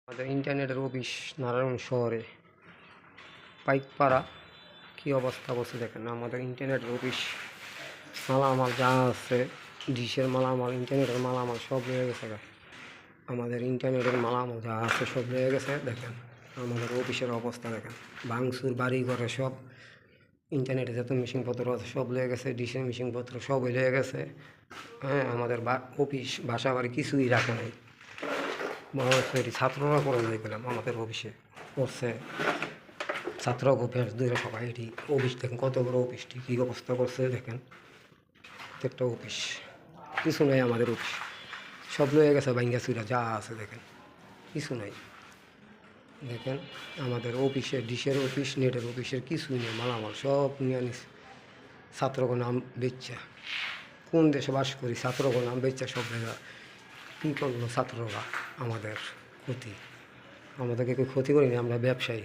আমাদের ইন্টারনেটের অফিস নারায়ণ শহরে পাইকপাড়া কী অবস্থা বসে দেখেন। আমাদের ইন্টারনেটের অফিস মালামাল যা আছে, ডিশের মালামাল, ইন্টারনেটের মালামাল সব রয়ে গেছে। আমাদের ইন্টারনেটের মালামাল যা আছে সব রয়ে গেছে। দেখেন আমাদের অফিসের অবস্থা দেখেন, ভাঙচুর বাড়ি ঘরে সব ইন্টারনেটে যত মেশিনপত্র আছে সব লেগে গেছে, ডিশের মেশিনপত্র সবই লেগে গেছে। হ্যাঁ, আমাদের অফিস বাসা বাড়ি কিছুই রাখে নাই। এটি ছাত্ররা করে নাই পেলাম আমাদের অফিসে করছে, ছাত্র অফিস দুই সবাই। এটি অফিস দেখেন কত বড় অফিসটি কী অবস্থা করছে দেখেন। প্রত্যেকটা অফিস কিছু নাই, আমাদের অফিস সব লয়ে গেছে ভাঙ্গা চুরা যা আছে দেখেন, কিছু নাই। দেখেন আমাদের অফিসের ডিশের অফিস, নেটের অফিসের কিছুই নেই, মালামাল সব নিয়ে নিছে। ছাত্রগণ নাম বেচ্চা, কোন দেশে বাস করি, ছাত্রগণ নাম বেচ্চা সব জায়গা কী করলো ছাত্ররা। আমাদের ক্ষতি, আমাদেরকে কেউ ক্ষতি করিনি, আমরা ব্যবসায়ী।